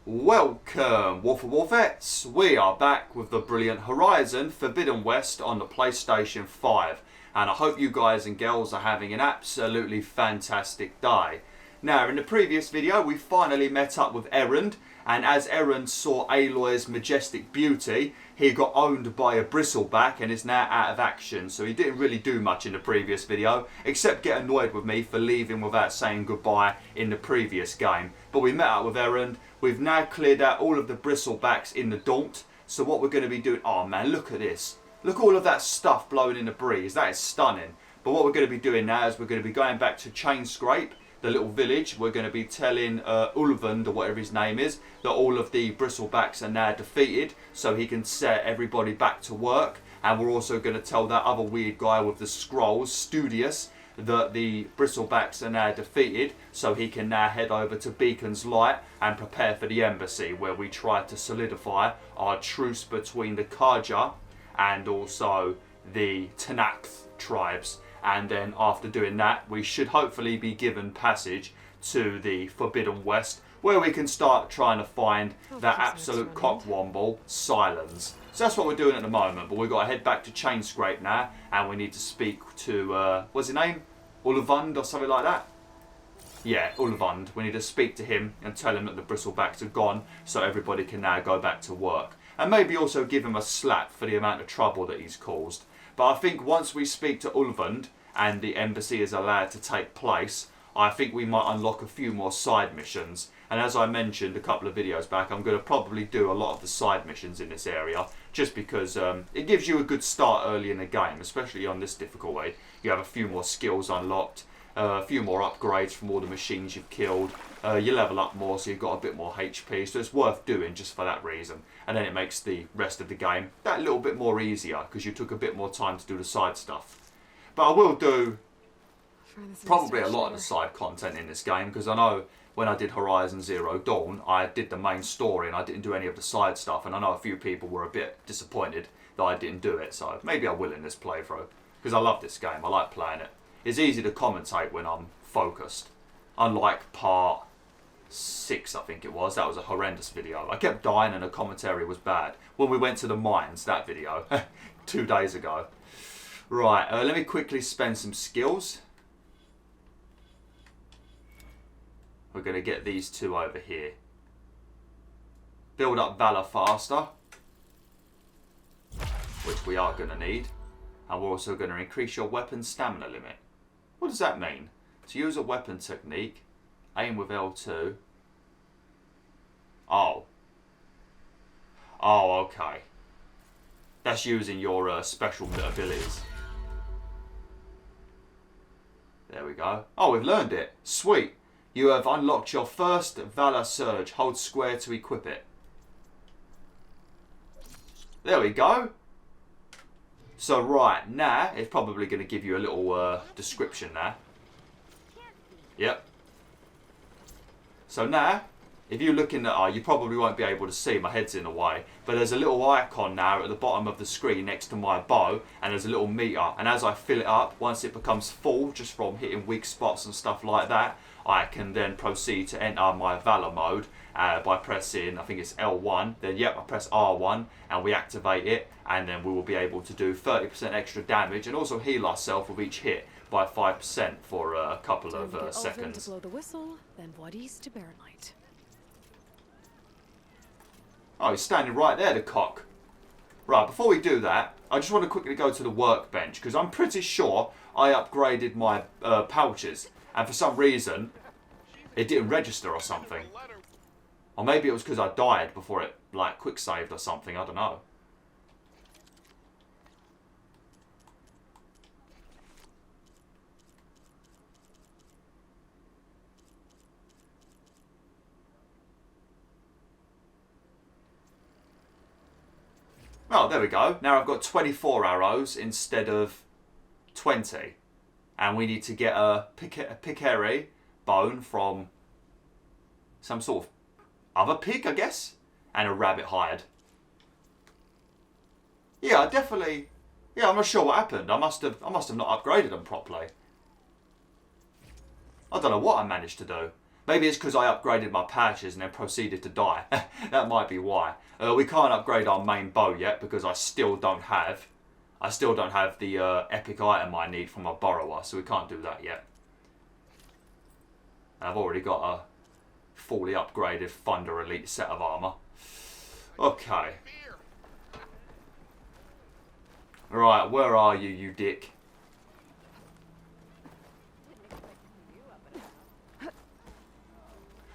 Welcome, WolfTheWolfettes! We are back with the brilliant Horizon Forbidden West on the PlayStation 5, and I hope you guys and girls are having an absolutely fantastic day. Now, in the previous video we finally met up with Erend, and as Erend saw Aloy's majestic beauty, he got owned by a Bristleback and is now out of action, so he didn't really do much in the previous video except get annoyed with me for leaving without saying goodbye in the previous game. But we met up with Erend. We've now cleared out all of the Bristlebacks in the daunt, so what we're going to be doing... Oh man, look at this. Look at all of that stuff blowing in the breeze. That is stunning. But what we're going to be doing now is we're going to be going back to Chainscrape, the little village. We're going to be telling Ulvund, or whatever his name is, that all of the Bristlebacks are now defeated, so he can set everybody back to work. And we're also going to tell that other weird guy with the scrolls, Studious, that the Bristlebacks are now defeated, so he can now head over to Beacon's Light and prepare for the embassy, where we try to solidify our truce between the Karja and also the Tanakh tribes. And then after doing that, we should hopefully be given passage to the Forbidden West, where we can start trying to find that absolute cockwomble, Silence. So that's what we're doing at the moment, but we've got to head back to Chainscrape now, and we need to speak to, what's his name? Ulvund or something like that? Yeah, Ulvund. We need to speak to him and tell him that the Bristlebacks are gone, so everybody can now go back to work. And maybe also give him a slap for the amount of trouble that he's caused. But I think once we speak to Ulvund and the embassy is allowed to take place, I think we might unlock a few more side missions. And as I mentioned a couple of videos back, I'm going to probably do a lot of the side missions in this area, just because it gives you a good start early in the game, especially on this difficulty. You have a few more skills unlocked, a few more upgrades from all the machines you've killed. You level up more, so you've got a bit more HP, so it's worth doing just for that reason. And then it makes the rest of the game that little bit more easier, because you took a bit more time to do the side stuff. But I will do probably a lot of the side content in this game, because I know when I did Horizon Zero Dawn, I did the main story and I didn't do any of the side stuff, and I know a few people were a bit disappointed that I didn't do it, so maybe I will in this playthrough, because I love this game, I like playing it. It's easy to commentate when I'm focused, unlike part 6 I think it was. That was a horrendous video. I kept dying and the commentary was bad. When we went to the mines, that video, 2 days ago. Right, let me quickly spend some skills. We're going to get these two over here. Build up Valor faster, which we are going to need. And we're also going to increase your weapon stamina limit. What does that mean? To use a weapon technique, aim with L2. Oh. Oh, okay. That's using your special abilities. There we go. Oh, we've learned it. Sweet. You have unlocked your first Valor Surge. Hold square to equip it. There we go. So right, now it's probably going to give you a little description now. Yep. So now, if you look in the eye, you probably won't be able to see, my head's in the way, but there's a little icon now at the bottom of the screen next to my bow, and there's a little meter, and as I fill it up, once it becomes full, just from hitting weak spots and stuff like that, I can then proceed to enter my Valor mode by pressing, I think it's L1, then yep, I press R1 and we activate it, and then we will be able to do 30% extra damage and also heal ourselves with each hit by 5% for a couple of seconds. To blow the whistle, then what is to bear night. Oh, he's standing right there, the cock. Right, before we do that, I just want to quickly go to the workbench, because I'm pretty sure I upgraded my pouches, and for some reason, it didn't register or something. Or maybe it was because I died before it, like, quick saved or something, I don't know. Oh, there we go. Now I've got 24 arrows instead of 20. And we need to get a pickery bone from some sort of other pig, I guess, and a rabbit hide. Yeah, definitely. Yeah, I'm not sure what happened. I must have not upgraded them properly. I don't know what I managed to do. Maybe it's because I upgraded my patches and then proceeded to die. That might be why. We can't upgrade our main bow yet because I still don't have the epic item I need from my borrower, so we can't do that yet. And I've already got a fully upgraded Thunder Elite set of armor. Okay. Right, where are you, you dick?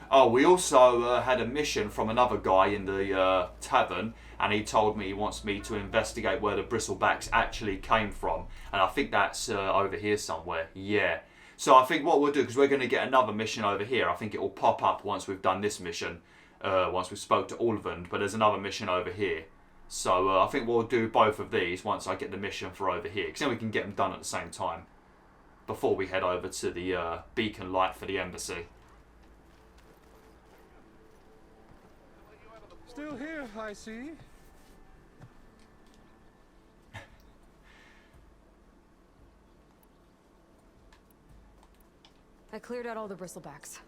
Oh, we also had a mission from another guy in the tavern, and he told me he wants me to investigate where the Bristlebacks actually came from. And I think that's over here somewhere. Yeah. So I think what we'll do, because we're going to get another mission over here, I think it will pop up once we've done this mission, once we spoke to Ulvund, but there's another mission over here. So I think we'll do both of these once I get the mission for over here, because then we can get them done at the same time, before we head over to the beacon light for the embassy. Still here, I see. I cleared out all the Bristlebacks.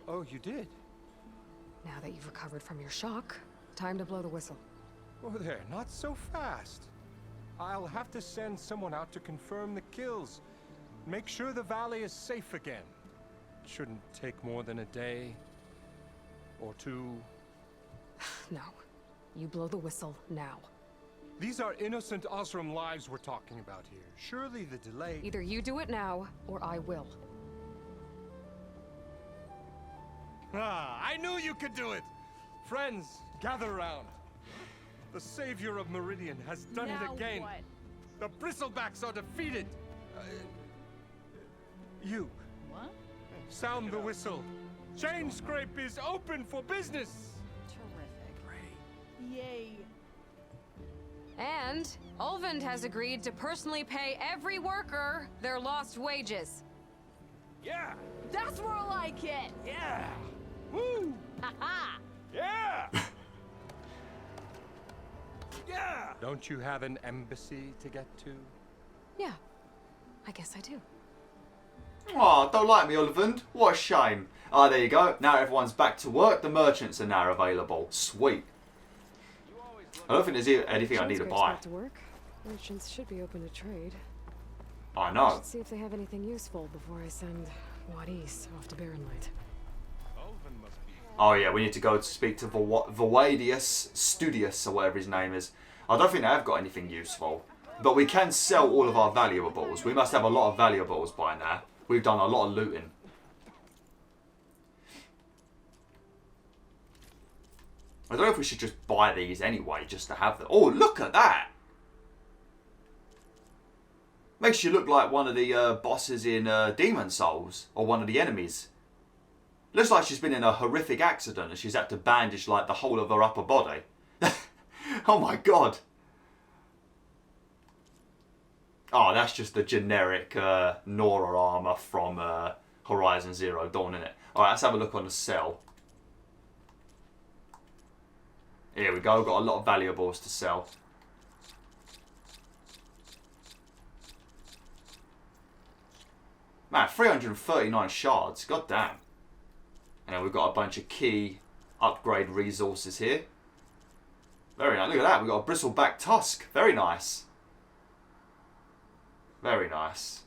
Oh, you did? Now that you've recovered from your shock, time to blow the whistle. Oh, there, not so fast. I'll have to send someone out to confirm the kills. Make sure the valley is safe again. Shouldn't take more than a day or two. No. You blow the whistle now. These are innocent Osram lives we're talking about here. Surely the delay... Either you do it now, or I will. Ah, I knew you could do it! Friends, gather round. The savior of Meridian has done it again. What? The Bristlebacks are defeated. You. What? Sound the whistle. Chainscrape is open for business. Terrific. Yay. And Ulvund has agreed to personally pay every worker their lost wages. Yeah. That's more like it. Yeah. Woo. Haha. Yeah. Yeah. Don't you have an embassy to get to? Yeah, I guess I do. Oh, don't like me, Ulvund. What a shame. Ah, there you go. Now everyone's back to work. The merchants are now available. Sweet. I don't think there's anything I need to buy. Back to work. Merchants should be open to trade. I know. Should see if they have anything useful before I send Wadis off to Barrenlight. Oh yeah, we need to go to speak to Vawadius Studius, or whatever his name is. I don't think they have got anything useful. But we can sell all of our valuables. We must have a lot of valuables by now. We've done a lot of looting. I don't know if we should just buy these anyway, just to have them. Oh, look at that! Makes you look like one of the bosses in Demon Souls, or one of the enemies. Looks like she's been in a horrific accident and she's had to bandage like the whole of her upper body. Oh my god. Oh, that's just the generic Nora armor from Horizon Zero Dawn, isn't it? Alright, let's have a look on the sell. Here we go, got a lot of valuables to sell. Man, 339 shards, god damn. And then we've got a bunch of key upgrade resources here. Very nice, look at that, we've got a bristleback tusk, very nice. Very nice.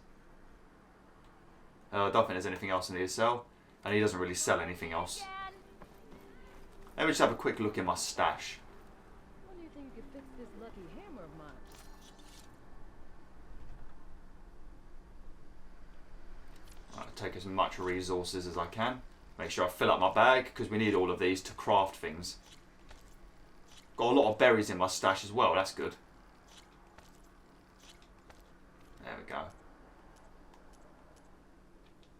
I don't think there's anything else I need to sell. And he doesn't really sell anything else. Let me just have a quick look in my stash. When do you think you could fix this lucky hammer of mine? I'll take as much resources as I can. Make sure I fill up my bag, because we need all of these to craft things. Got a lot of berries in my stash as well, that's good. There we go.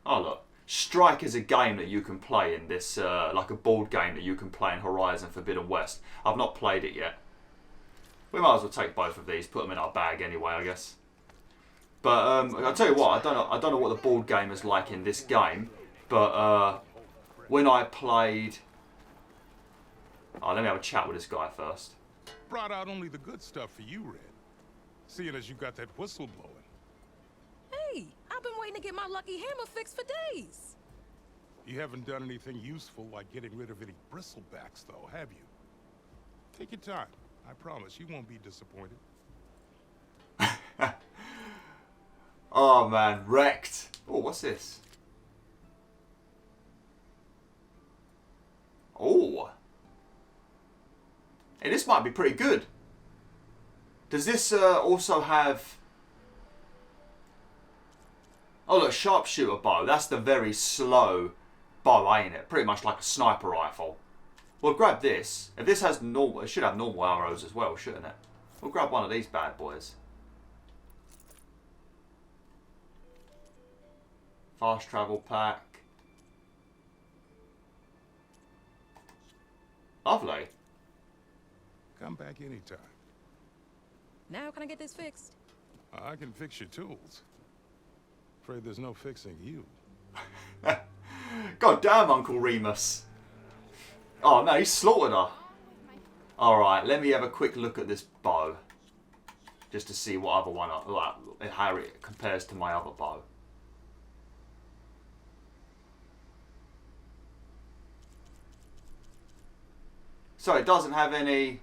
Oh look, Strike is a game that you can play in this, like a board game that you can play in Horizon Forbidden West. I've not played it yet. We might as well take both of these, put them in our bag anyway, I guess. But I'll tell you what, I don't know what the board game is like in this game, but when I played... Oh, let me have a chat with this guy first. Brought out only the good stuff for you, Red. Seeing as you got that whistle blowing. Hey, I've been waiting to get my lucky hammer fixed for days. You haven't done anything useful like getting rid of any bristlebacks, though, have you? Take your time. I promise you won't be disappointed. Oh man, wrecked. Oh, what's this? Oh. Hey, this might be pretty good. Does this also have... Oh look, sharpshooter bow. That's the very slow bow, ain't it? Pretty much like a sniper rifle. We'll grab this. If this has normal... It should have normal arrows as well, shouldn't it? We'll grab one of these bad boys. Fast travel pack. Lovely. Come back anytime. Now can I get this fixed? I can fix your tools. Afraid there's no fixing you. God damn, Uncle Remus. Oh no, he slaughtered her. Alright, let me have a quick look at this bow. Just to see what other one, like, how it compares to my other bow. So it doesn't have any...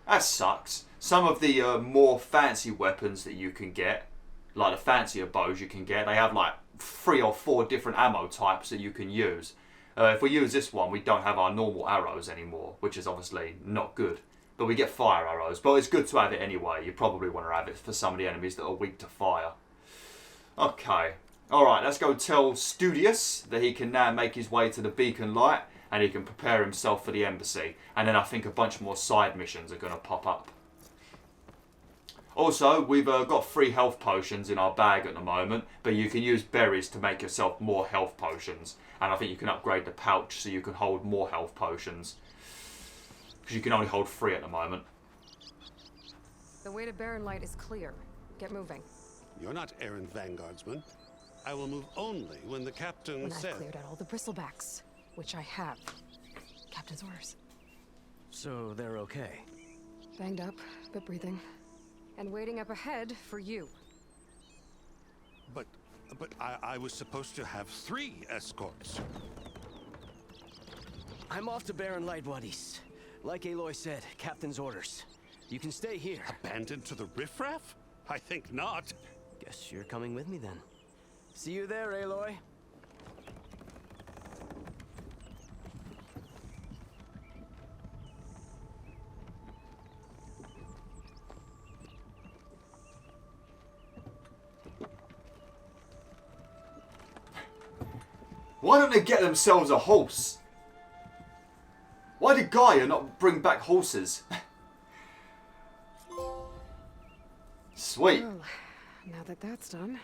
That sucks. Some of the more fancy weapons that you can get, like the fancier bows you can get, they have like 3 or 4 different ammo types that you can use. If we use this one, we don't have our normal arrows anymore, which is obviously not good. But we get fire arrows. But it's good to have it anyway. You probably want to have it for some of the enemies that are weak to fire. Okay. Alright, let's go tell Studious that he can now make his way to the beacon light and he can prepare himself for the embassy. And then I think a bunch more side missions are going to pop up. Also, we've got 3 health potions in our bag at the moment, but you can use berries to make yourself more health potions. And I think you can upgrade the pouch so you can hold more health potions. Because you can only hold 3 at the moment. The way to Barren Light is clear. Get moving. You're not errant vanguardsman. I will move only when the captain When says... I've cleared out all the Bristlebacks, which I have. Captain's orders. So they're okay? Banged up, but breathing. And waiting up ahead for you. But I was supposed to have 3 escorts. I'm off to Barren Light, buddies. Like Aloy said, captain's orders. You can stay here. Abandoned to the riffraff? I think not. Guess you're coming with me then. See you there, Aloy. Why don't they get themselves a horse? Why did Gaia not bring back horses? Sweet. Well, now that that's done,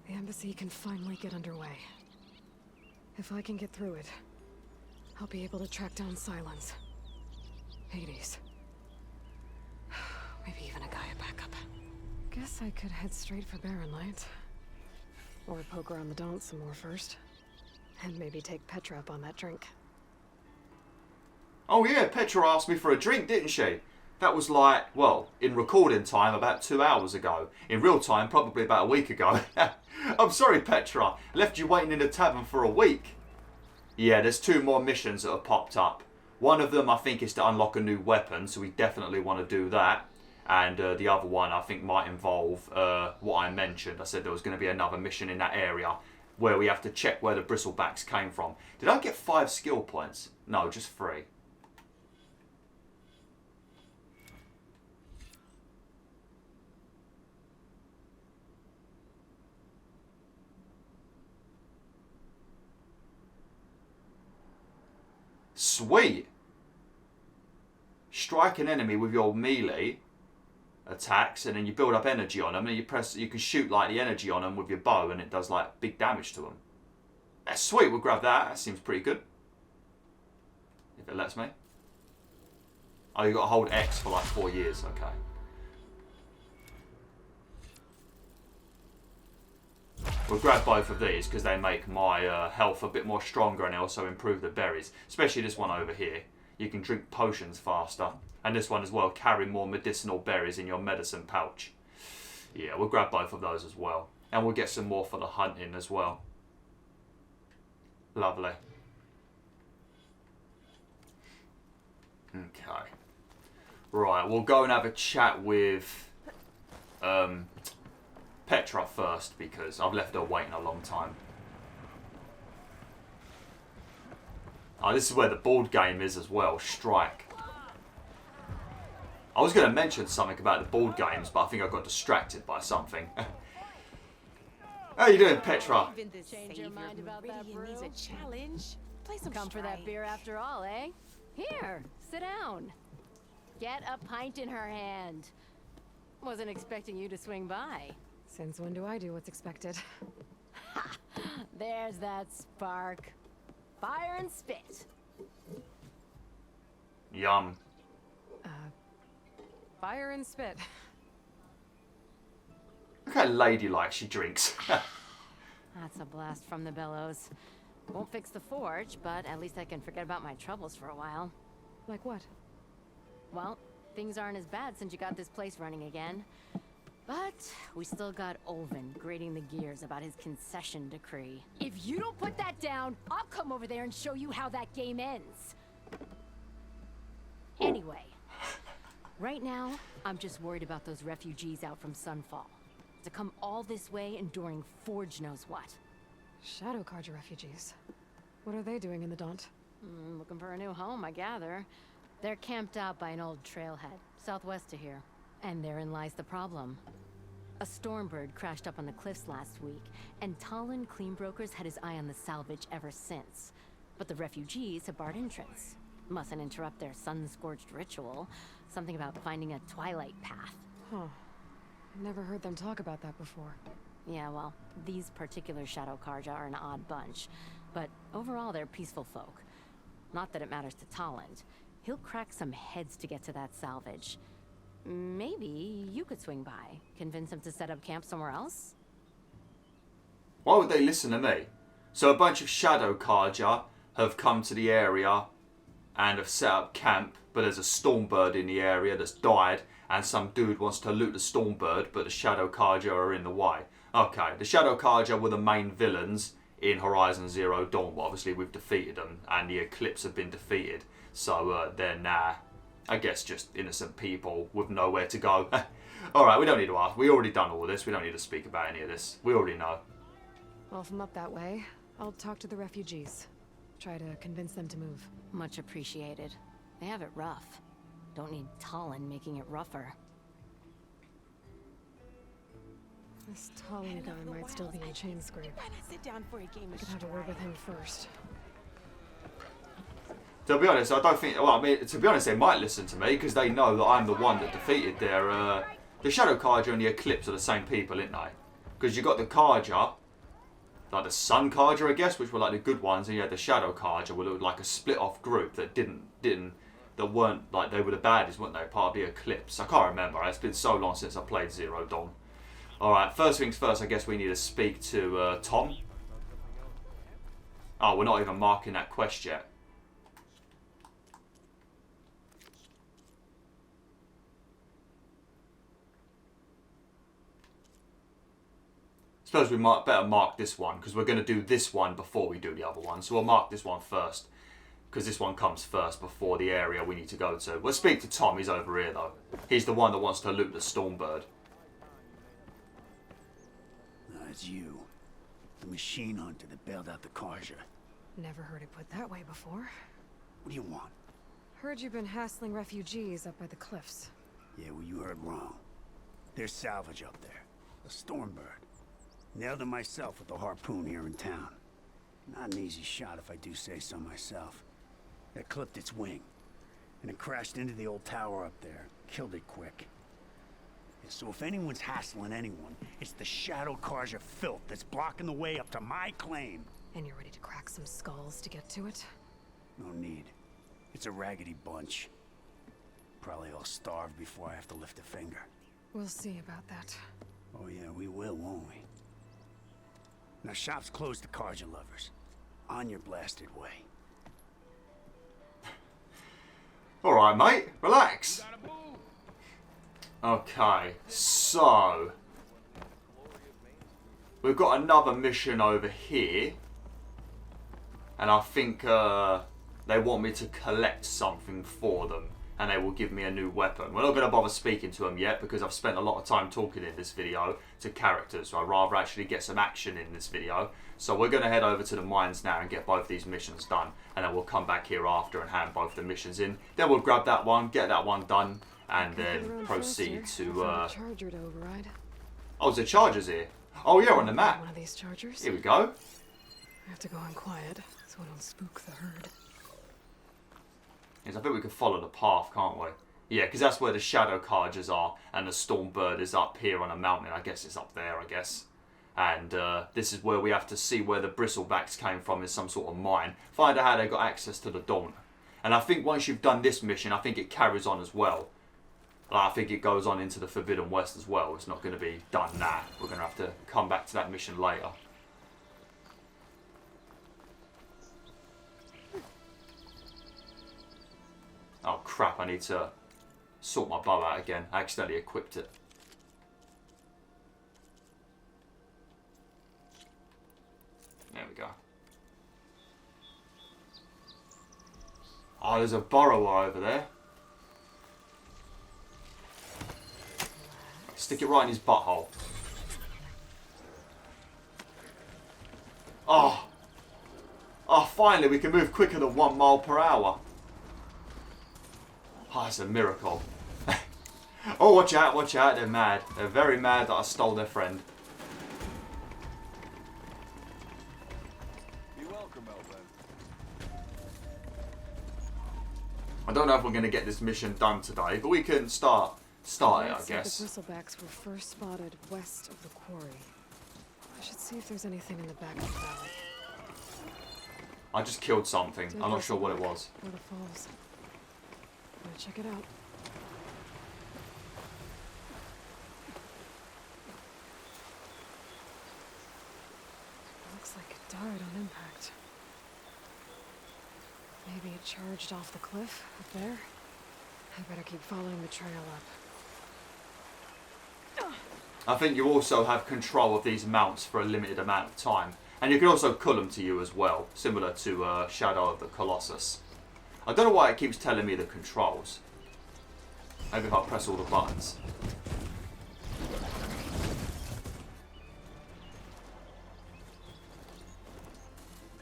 the embassy can finally get underway. If I can get through it, I'll be able to track down Silence, Hades, maybe even a Gaia backup. Guess I could head straight for Barren Light. Or poke around the daunt some more first. And maybe take Petra up on that drink. Oh yeah, Petra asked me for a drink, didn't she? That was like, well, in recording time about 2 hours ago. In real time, probably about a week ago. I'm sorry, Petra. I left you waiting in the tavern for a week. Yeah, there's 2 more missions that have popped up. One of them I think is to unlock a new weapon, so we definitely want to do that. And the other one I think might involve what I mentioned. I said there was going to be another mission in that area where we have to check where the Bristlebacks came from. Did I get 5 skill points? No, just 3. Sweet! Strike an enemy with your melee attacks and then you build up energy on them and you can shoot like the energy on them with your bow and it does like big damage to them. That's sweet, we'll grab that. That seems pretty good. If it lets me. Oh, you got to hold X for like 4 years, okay. We'll grab both of these because they make my health a bit more stronger and they also improve the berries. Especially this one over here. You can drink potions faster. And this one as well, carry more medicinal berries in your medicine pouch. Yeah, we'll grab both of those as well. And we'll get some more for the hunting as well. Lovely. Okay. Right, we'll go and have a chat with Petra first, because I've left her waiting a long time. Oh, this is where the board game is as well, Strike. I was going to mention something about the board games, but I think I got distracted by something. How you doing, Petra? Change your mind about that, brew? needs a challenge. Play some Come for that Strike. beer after all, eh? Here, sit down. Get a pint in her hand. Wasn't expecting you to swing by. Since when do I do what's expected? There's that spark. Fire and spit. Yum. Fire and spit. Look how ladylike she drinks. That's a blast from the bellows. Won't fix the forge, but at least I can forget about my troubles for a while. Like what? Well, things aren't as bad since you got this place running again. But we still got Ulvund grating the gears about his concession decree. If you don't put that down, I'll come over there and show you how that game ends. Anyway, right now, I'm just worried about those refugees out from Sunfall. To come all this way enduring Forge knows what. Shadow Carja refugees. What are they doing in the Daunt? Looking for a new home, I gather. They're camped out by an old trailhead, southwest of here. And therein lies the problem. A stormbird crashed up on the cliffs last week, and Talon Cleanbrokers had his eye on the salvage ever since. But the refugees have barred entrance. Mustn't interrupt their sun-scorched ritual. Something about finding a twilight path. Huh. Never heard them talk about that before. Yeah, well, these particular Shadow Carja are an odd bunch. But overall, they're peaceful folk. Not that it matters to Talon. He'll crack some heads to get to that salvage. Maybe you could swing by, convince him to set up camp somewhere else? Why would they listen to me? So a bunch of Shadow Carja have come to the area and have set up camp, but there's a Stormbird in the area that's died, and some dude wants to loot the Stormbird, but the Shadow Carja are in the way. Okay, the Shadow Carja were the main villains in Horizon Zero Dawn, but obviously we've defeated them, and the Eclipse have been defeated, so they're now, I guess, just innocent people with nowhere to go. Alright, we don't need to ask. We already done all this. We don't need to speak about any of this. We already know. Well, if I'm up that way, I'll talk to the refugees. Try to convince them to move. Much appreciated. They have it rough. Don't need Talon making it rougher. This Talon guy might still be in Chainscrape. Why not sit down for a game of Could have a word with him first. To be honest, I don't think. Well, I mean, to be honest, they might listen to me because they know that I'm the one that defeated their. The Shadow Carja and the Eclipse are the same people, aren't they? Because you got the Carja, like the Sun Carja, I guess, which were like the good ones, and you had the Shadow Carja, were like a split-off group that that weren't like they were the baddies, weren't they? Part of the Eclipse. I can't remember. It's been so long since I played Zero Dawn. All right, first things first. I guess we need to speak to Tom. Oh, we're not even marking that quest yet. Suppose we might better mark this one because we're going to do this one before we do the other one. So we'll mark this one first because this one comes first before the area we need to go to. We'll speak to Tom. He's over here though. He's the one that wants to loot the Stormbird. It's you. The machine hunter that bailed out the Carja. Never heard it put that way before. What do you want? Heard you've been hassling refugees up by the cliffs. Yeah, well, you heard wrong. There's salvage up there. A Stormbird. Nailed him myself with the harpoon here in town. Not an easy shot if I do say so myself. It clipped its wing. And it crashed into the old tower up there. Killed it quick. Yeah, so if anyone's hassling anyone, it's the Shadow Carja filth that's blocking the way up to my claim. And you're ready to crack some skulls to get to it? No need. It's a raggedy bunch. Probably all starved before I have to lift a finger. We'll see about that. Oh yeah, we will, won't we? Now shop's closed to Carja lovers. On your blasted way. Alright, mate. Relax. Okay, so we've got another mission over here. and I think they want me to collect something for them, and they will give me a new weapon. We're not going to bother speaking to them yet because I've spent a lot of time talking in this video to characters, so I'd rather actually get some action in this video. So we're going to head over to the mines now and get both these missions done, and then we'll come back here after and hand both the missions in. Then we'll grab that one, get that one done, and then proceed to... charger to override. Oh, there's chargers here. Oh yeah, on the map. One of these chargers. Here we go. I have to go in quiet so I don't spook the herd. Yes, I bet we can follow the path, can't we? Yeah, because that's where the shadow chargers are, and the Stormbird is up here on a mountain. I guess it's up there, I guess. And this is where we have to see where the Bristlebacks came from in some sort of mine. Find out how they got access to the daunt. And I think once you've done this mission, I think it carries on as well. I think it goes on into the Forbidden West as well. It's not going to be done now. We're going to have to come back to that mission later. Oh crap, I need to sort my bow out again. I accidentally equipped it. There we go. Oh, there's a burrower over there. Stick it right in his butthole. Oh. Oh, finally we can move quicker than 1 mile per hour. Oh, that's a miracle. Oh, watch out, watch out. They're mad. They're very mad that I stole their friend. You're welcome, Ulvund. I don't know if we're going to get this mission done today, but we can start it, I guess. The Bristlebacks were first spotted west of the quarry. I should see if there's anything in the back of the valley. I just killed something. I'm not sure what it was. Or the falls. I'm gonna check it out. Looks like it died on impact. Maybe it charged off the cliff up there. I better keep following the trail up. I think you also have control of these mounts for a limited amount of time. And you can also cull them to you as well, similar to Shadow of the Colossus. I don't know why it keeps telling me the controls. Maybe if I press all the buttons.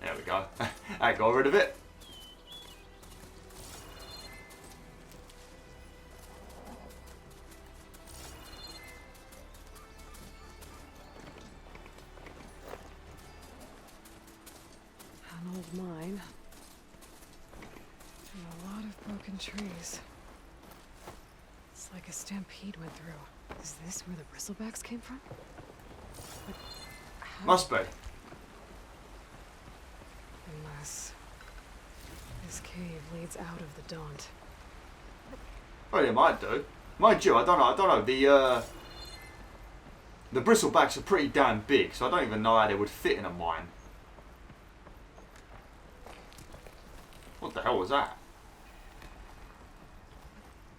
There we go. I got rid of it. An old mine. And a lot of broken trees. It's like a stampede went through. Is this where the Bristlebacks came from? But how? Must be. Unless this cave leads out of the daunt. Well, it might do. Mind you, I don't know. The Bristlebacks are pretty damn big, so I don't even know how they would fit in a mine. What the hell was that?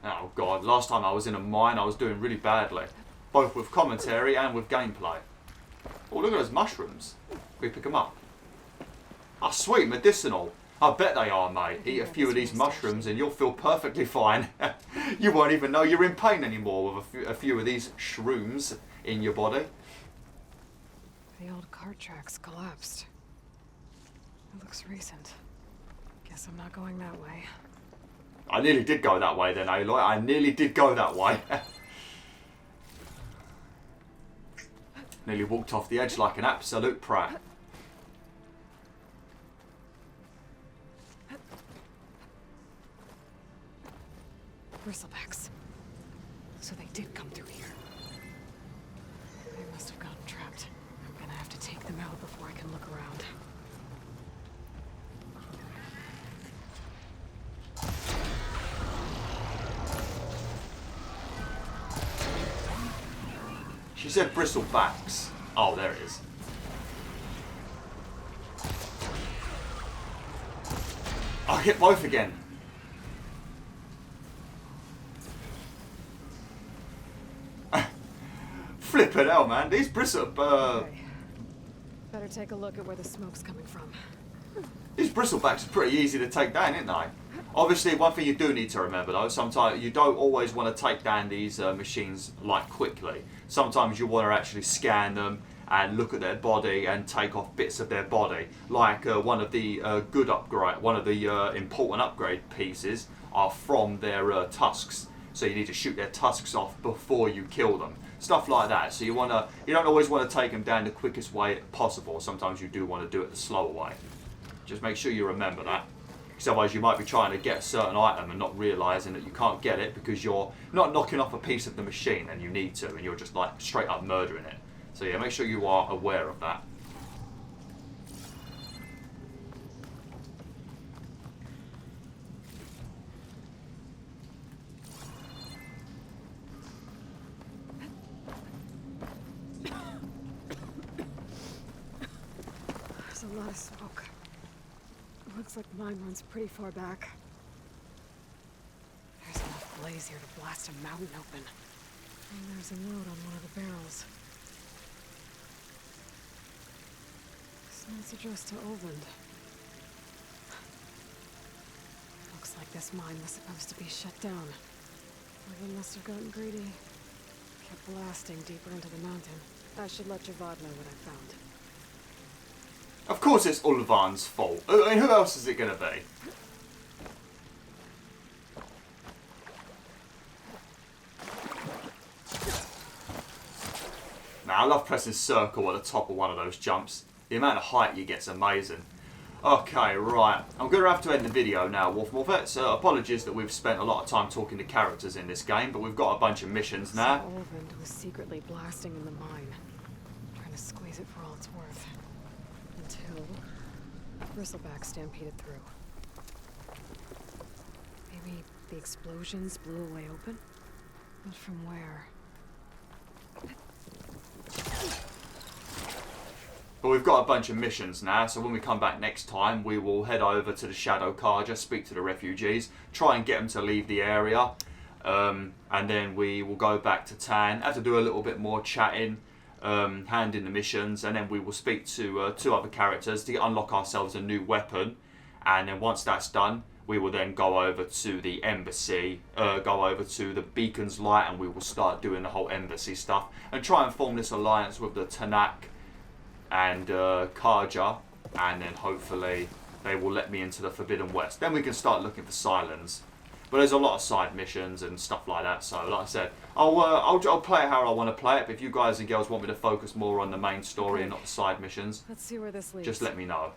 Oh god, last time I was in a mine I was doing really badly. Both with commentary and with gameplay. Oh, look at those mushrooms. Can we pick them up? Ah, sweet, medicinal. I bet they are, mate. Eat a few of these mushrooms and you'll feel perfectly fine. You won't even know you're in pain anymore with a few of these shrooms in your body. The old cart tracks collapsed. It looks recent. Guess I'm not going that way. I nearly did go that way then, Aloy. I nearly did go that way. Nearly walked off the edge like an absolute prat. Bristlebacks. So they did come through here. They must have gotten trapped. I'm gonna have to take them out before I can look around. She said Bristlebacks. Oh, there it is. I'll hit both again. Flippin' hell, man. These Okay. Better take a look at where the smoke's coming from. These Bristlebacks are pretty easy to take down, aren't they? Obviously, one thing you do need to remember though, sometimes you don't always want to take down these machines like quickly. Sometimes you want to actually scan them and look at their body and take off bits of their body. Like one of the important upgrade pieces are from their tusks. So you need to shoot their tusks off before you kill them. Stuff like that. So you don't always want to take them down the quickest way possible. Sometimes you do want to do it the slower way. Just make sure you remember that. Because otherwise you might be trying to get a certain item and not realising that you can't get it because you're not knocking off a piece of the machine and you need to, and you're just like straight up murdering it. So yeah, make sure you are aware of that. There's a lot of smoke. Looks like mine runs pretty far back. There's enough blaze here to blast a mountain open. And there's a note on one of the barrels. This note's addressed to Ulvund. Looks like this mine was supposed to be shut down. Ulvund must have gotten greedy. Kept blasting deeper into the mountain. I should let Javad know what I found. Of course it's Ulvund's fault. I mean, who else is it going to be? Now, I love pressing circle at the top of one of those jumps. The amount of height you get's amazing. Okay, right. I'm going to have to end the video now, WolfTheWolf. Apologies that we've spent a lot of time talking to characters in this game, but we've got a bunch of missions now. So Ulvund was secretly blasting in the mine, trying to squeeze it for all it's worth. Until Bristlebacks stampeded through. Maybe the explosions blew a way open? But from where? But we've got a bunch of missions now, so when we come back next time, we will head over to the Shadow Karja, speak to the refugees, try and get them to leave the area, and then we will go back to Tan, have to do a little bit more chatting, hand in the missions, and then we will speak to two other characters to unlock ourselves a new weapon, and then once that's done, we will then go over to the embassy, go over to the Beacon's Light, and we will start doing the whole embassy stuff, and try and form this alliance with the Tanak and Karja, and then hopefully they will let me into the Forbidden West. Then we can start looking for Silence. But there's a lot of side missions and stuff like that, so like I said, I'll play it how I want to play it, but if you guys and girls want me to focus more on the main story and not the side missions, Let's see where this leads. just let me know.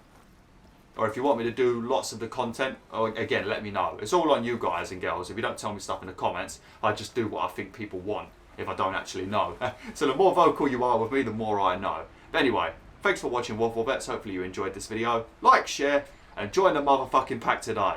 Or if you want me to do lots of the content, again, let me know. It's all on you guys and girls. If you don't tell me stuff in the comments, I just do what I think people want, if I don't actually know. So the more vocal you are with me, the more I know. But anyway, thanks for watching WolfTheWolf. Hopefully you enjoyed this video. Like, share, and join the motherfucking pack today.